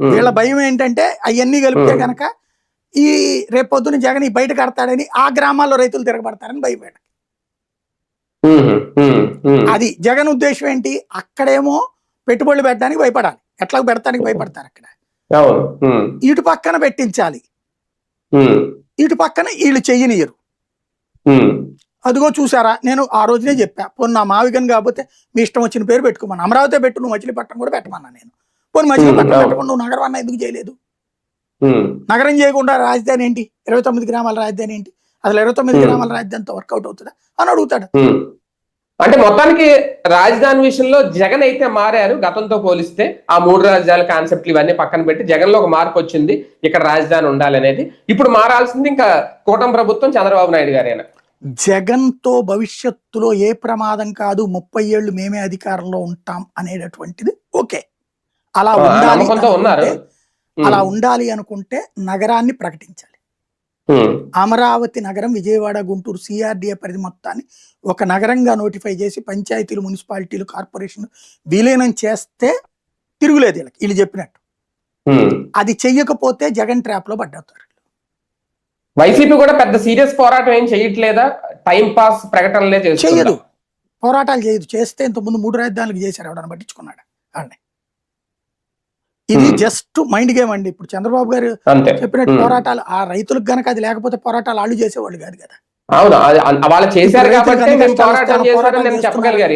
వీళ్ళ భయం ఏంటంటే అవన్నీ కలిపితే కనుక ఈ రేపొద్దున జగన్ ఈ బయట కడతాడని ఆ గ్రామాల్లో రైతులు తిరగబడతారని భయపడ్డారు. అది జగన్ ఉద్దేశం ఏంటి, అక్కడేమో పెట్టుబడులు పెట్టడానికి భయపడాలి, ఎట్లా పెడతానికి భయపడతారు అక్కడ, ఇటు పక్కన పెట్టించాలి, ఇటు పక్కన వీళ్ళు చెయ్యనియరు. అదిగో చూసారా, నేను ఆ రోజునే చెప్పా, పోనీ నా మావిగన్ కాకపోతే మీ ఇష్టం వచ్చిన పేరు పెట్టుకోమన్నా, అమరావతి పెట్టు, నువ్వు మచిలీపట్నం కూడా పెట్టమన్నా. నేను పోనీ మచిలీపట్నం పెట్టకుండా నువ్వు నగరం ఎందుకు చేయలేదు? నగరం చేయకుండా రాజధాని ఏంటి, 29 గ్రామాల రాజధాని ఏంటి, అసలు 29 గ్రామాల రాజధానితో వర్కౌట్ అవుతుందా అని అడుగుతాడు. అంటే మొత్తానికి రాజధాని విషయంలో జగన్ అయితే మారారు గతంతో పోలిస్తే. ఆ 3 రాజధానుల కాన్సెప్ట్లు ఇవన్నీ పక్కన పెట్టి జగన్ లో ఒక మార్పు వచ్చింది, ఇక్కడ రాజధాని ఉండాలి అనేది. ఇప్పుడు మారాల్సింది ఇంకా కూటమి ప్రభుత్వం, చంద్రబాబు నాయుడు గారేనా? జగన్ తో భవిష్యత్తులో ఏ ప్రమాదం కాదు, 30 ఏళ్ళు మేమే అధికారంలో ఉంటాం అనేటటువంటిది ఓకే. అలా ఉండాలి అనుకుంటే నగరాన్ని ప్రకటించాలి. అమరావతి నగరం, విజయవాడ, గుంటూరు, సిఆర్డిఏ పరిధి మొత్తాన్ని ఒక నగరంగా నోటిఫై చేసి పంచాయతీలు, మున్సిపాలిటీలు, కార్పొరేషన్ విలీనం చేస్తే తిరుగులేదు వీళ్ళకి, వీళ్ళు చెప్పినట్టు. అది చెయ్యకపోతే జగన్ ట్రాప్ లో పడ్డవుతారు. వైసీపీ కూడా పెద్ద సీరియస్ పోరాటం ఏం చేయట్లేదా? టైం పాస్ ప్రకటనలే చేయదు, పోరాటాలు చేయదు. చేస్తే ఇంతకుముందు 3 రాజధానులకు చేశారు, ఎవడని పట్టించుకున్నాడు అండి. ఇది జస్ట్ మైండ్ గేమ్ అండి. ఇప్పుడు చంద్రబాబు గారు చెప్పినట్టు పోరాటాలు, ఆ రైతులకు గనక అది లేకపోతే పోరాటాలు వాళ్ళు చేసేవాళ్ళు కాదు కదా. అవును, వాళ్ళు చేశారు కాబట్టి చెప్పగలిగారు.